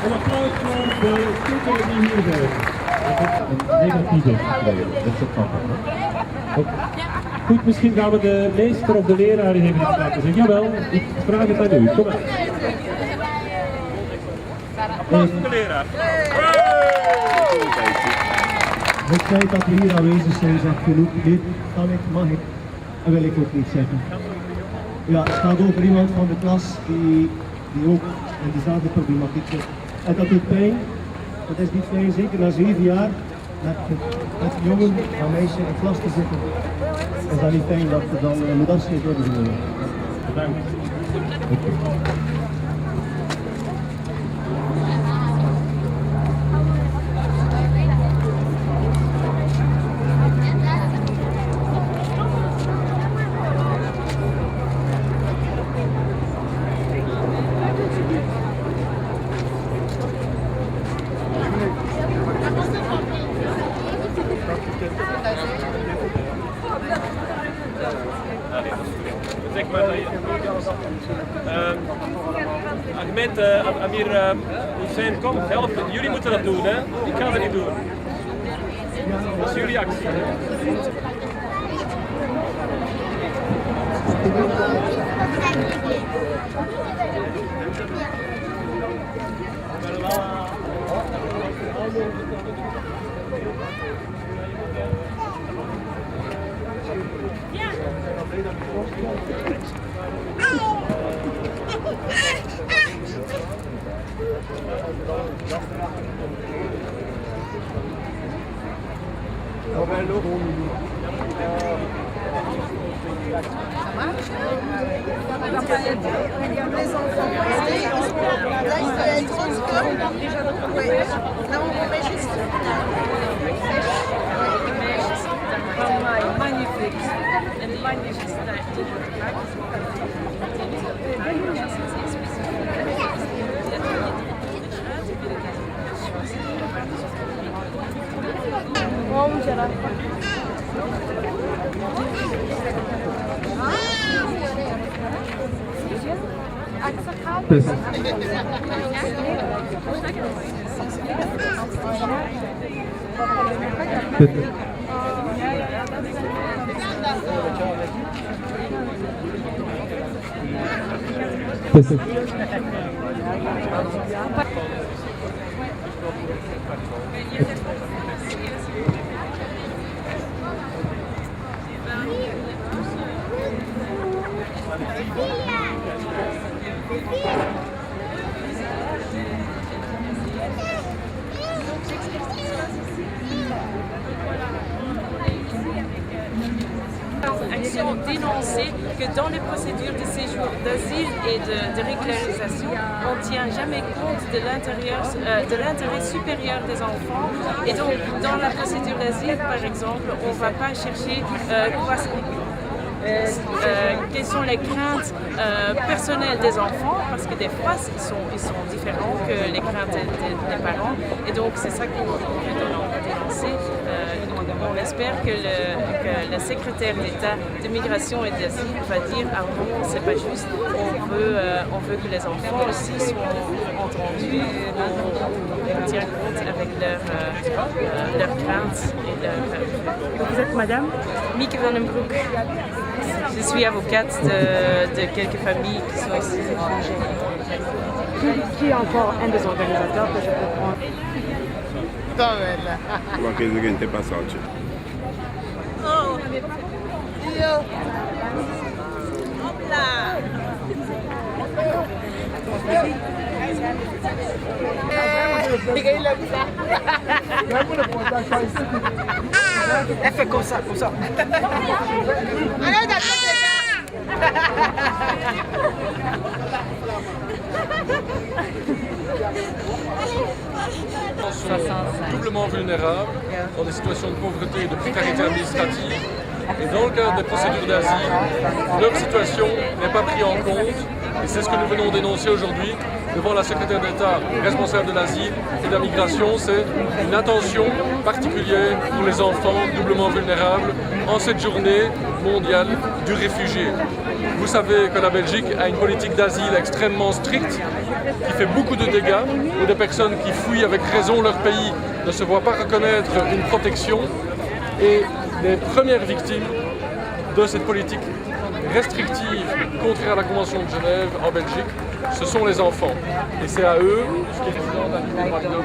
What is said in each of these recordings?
Een applaus voor de studenten die hier zijn. Negatieve gekregen, dat is het grappig. Goed, misschien gaan we de meester of de leraar even iets laten zeggen. Jawel, ik vraag het aan u. Kom maar. Applaus voor de leraar. Het feit dat we hier aanwezig zijn zegt genoeg. Dit kan ik, mag ik en wil ik ook niet zeggen. Ja, het gaat over iemand van de klas die ook in dezelfde problematiek zit. En dat doet pijn. Dat is niet fijn, zeker na 7 jaar met een jongen en meisje in klas te zitten. Is dat niet fijn dat er dan moet afscheid worden genomen. Bedankt. Zeg maar dat je. Gemeente Amir Hussein, kom, help. Jullie moeten dat doen, hè? Ik ga dat niet doen. Dat is jullie actie. Les enfants, là il peut être en score. Oui. Là on met juste. Magnifiek. En de magnifiek Action dénoncée que dans les procédures de séjour, d'asile et de régularisation, on ne tient jamais compte de l'intérêt supérieur des enfants. Et donc, dans la procédure d'asile, par exemple, on ne va pas chercher quelles sont les craintes personnelles des enfants, parce que des fois, ils sont différents que les craintes des parents. Et donc, c'est ça qu'on veut dénoncer. On espère que le secrétaire d'État de migration et d'asile va dire ah non, c'est pas juste, on veut que les enfants aussi soient entendus, on tient compte avec leurs craintes et leurs... Vous êtes madame Mieke van den Broek. Je suis avocate de quelques familles qui sont ici. Qui est encore un des organisateurs que je peux prendre? Qualche gente passaggio. Oh, Dio. Hop là. Elle fait comme ça, comme ça. Allez, d'accord. Sont doublement vulnérables dans des situations de pauvreté et de précarité administrative. Et dans le cadre des procédures d'asile, leur situation n'est pas prise en compte. Et c'est ce que nous venons dénoncer aujourd'hui devant la secrétaire d'État responsable de l'asile et de la migration. C'est une attention particulière pour les enfants doublement vulnérables en cette journée mondiale du réfugié. Vous savez que la Belgique a une politique d'asile extrêmement stricte qui fait beaucoup de dégâts, où des personnes qui fuient avec raison leur pays ne se voient pas reconnaître une protection. Et les premières victimes de cette politique restrictive, contraire à la Convention de Genève en Belgique, ce sont les enfants. Et c'est à eux, ce qui est président d'Annie Magnum.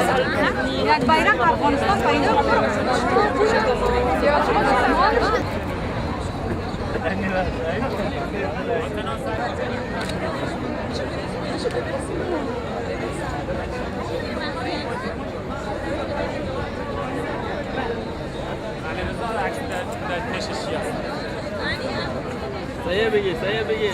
Voilà. Yani bayrak var konuşmaz bayrak. Saya pergi.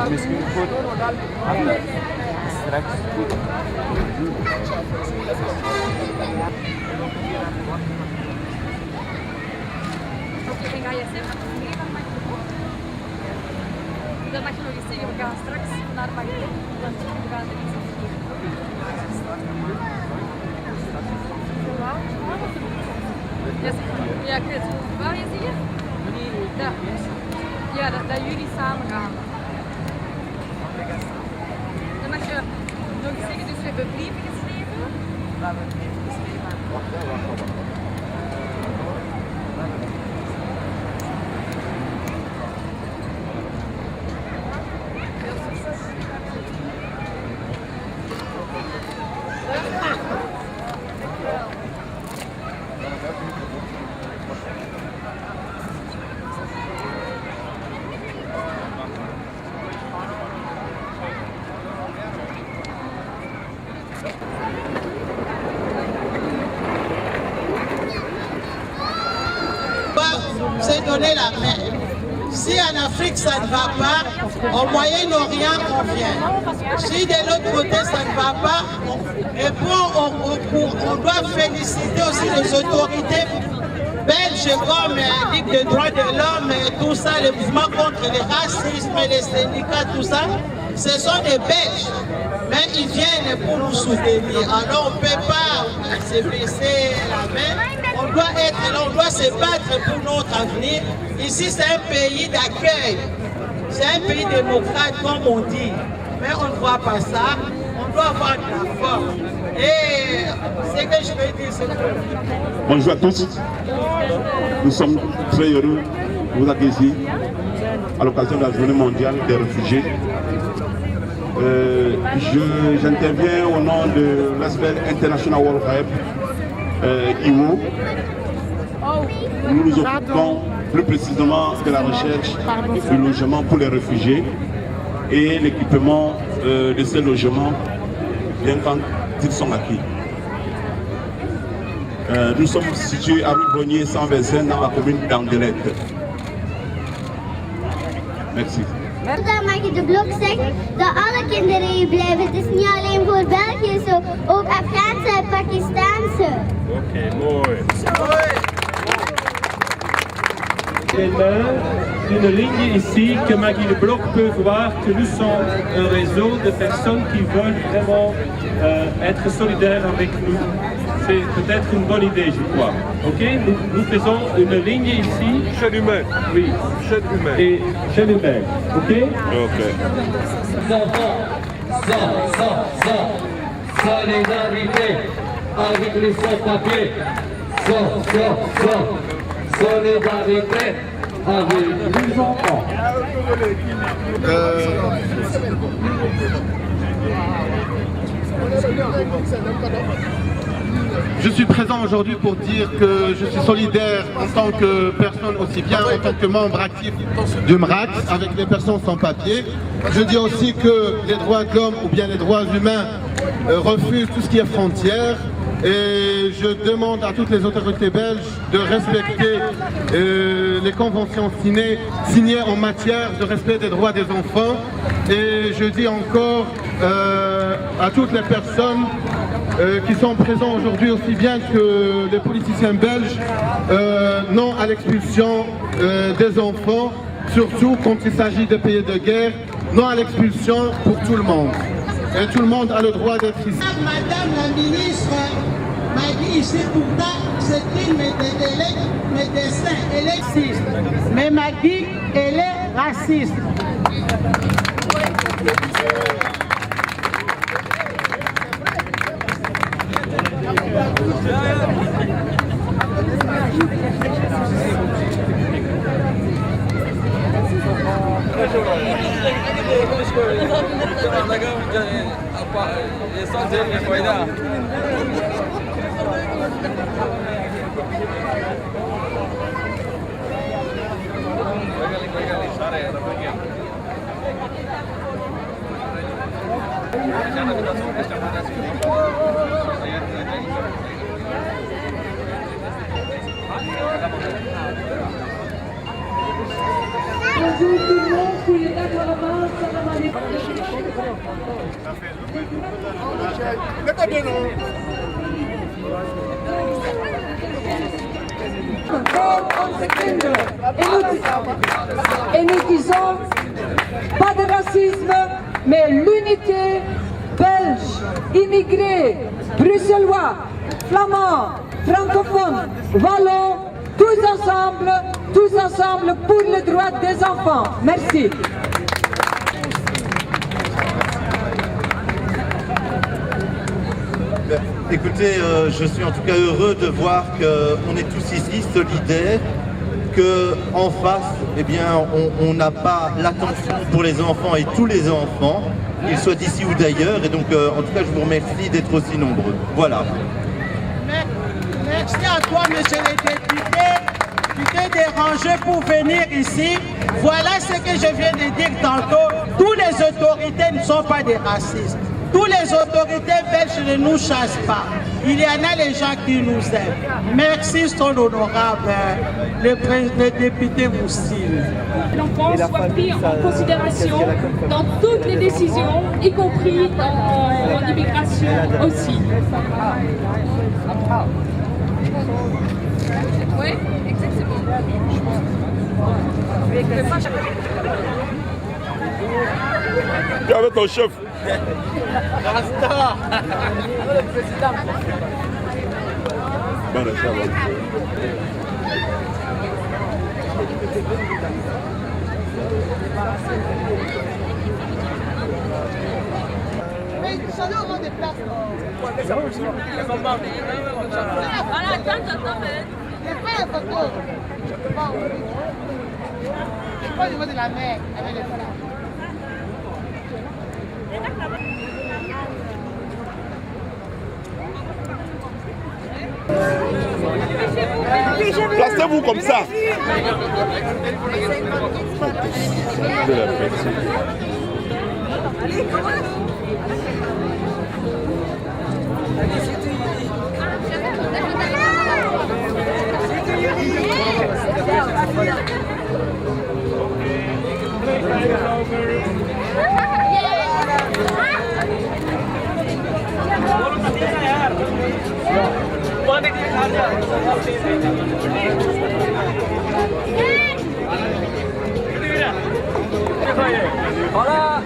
Misschien goed. Straks. Dan mag je nog eens zeggen, we gaan straks naar Bagdad, want we gaan er iets aan geven. Ja, ik weet het. Wou je zeggen? Ja, dat jullie samen gaan. Dan mag je nog eens zeggen, dus we hebben brieven geschreven. We hebben brieven geschreven. C'est donner la main. Si en Afrique ça ne va pas, au Moyen-Orient on vient. Si de l'autre côté ça ne va pas, et puis on doit féliciter aussi les autorités belges comme Ligue des droits de l'homme et tout ça, les mouvements contre le racisme, les syndicats, tout ça. Ce sont des Belges, mais ils viennent pour nous soutenir. Alors on ne peut pas se baisser la main. On doit être là, on doit se battre pour notre avenir. Ici, c'est un pays d'accueil. C'est un pays démocrate, comme on dit. Mais on ne voit pas ça. On doit avoir de la force. Et ce que je veux dire, c'est que... Bonjour à tous. Nous sommes très heureux de vous accueillir à l'occasion de la Journée mondiale des réfugiés. J'interviens au nom de l'ASBEL International World Web, IWO. Nous nous occupons plus précisément de la recherche du logement pour les réfugiés et l'équipement de ces logements, bien quand ils sont acquis. Nous sommes situés à rue Bonnier 125 dans la commune d'Andelette. Merci. Mag je de blok zegt dat alle kinderen hier blijven. Het is niet alleen voor België zo, ook Afghaanse en Pakistaanse. Oké, mooi. Et là, une ligne ici que Maggie Le Bloc peut voir que nous sommes un réseau de personnes qui veulent vraiment être solidaires avec nous. C'est peut-être une bonne idée, je crois. Ok, nous faisons une ligne ici. Chaîne humaine. Oui. Chaîne humaine. Et chaîne humaine. Ok. Ok. Solidarité avec les sans-papiers. Solidarité avec les enfants. Je suis présent aujourd'hui pour dire que je suis solidaire en tant que personne, aussi bien en tant que membre actif du MRAC avec les personnes sans papier. Je dis aussi que les droits de l'homme ou bien les droits humains refusent tout ce qui est frontières. Et je demande à toutes les autorités belges de respecter les conventions signées en matière de respect des droits des enfants. Et je dis encore à toutes les personnes qui sont présents aujourd'hui, aussi bien que les politiciens belges, non à l'expulsion des enfants, surtout quand il s'agit de pays de guerre, non à l'expulsion pour tout le monde. Et tout le monde a le droit d'être ici. Madame la ministre m'a dit ici, pourtant, c'est une médecin, elle est raciste. Mais m'a dit, elle est raciste. Bonjour tout le monde, pour les dates à la main, ça va m'aller. Et nous disons pas de racisme, mais l'unité belge, immigrés, bruxellois, flamands, francophones, wallons, tous ensemble pour les droits des enfants. Merci. Écoutez, je suis en tout cas heureux de voir qu'on est tous ici solidaires, qu'en face, eh bien, on n'a pas l'attention pour les enfants et tous les enfants, qu'ils soient d'ici ou d'ailleurs. Et donc, en tout cas, je vous remercie d'être aussi nombreux. Voilà. Merci à toi, monsieur le député. Tu t'es dérangé pour venir ici. Voilà ce que je viens de dire tantôt. Toutes les autorités ne sont pas des racistes. Toutes les autorités belges ne nous chassent pas. Il y en a les gens qui nous aiment. Merci, son honorable, le député Moustine. L'enfant soit pris en considération dans toutes les décisions, y compris en immigration aussi. Oui, exactement. Tu es avec ton chef. Rasta. Bon, ça va. descendez au moins des places. Voilà, attends. C'est pas la photo. C'est pas au niveau de la mer. Avec les voilà. Placez-vous comme ça. Voilà.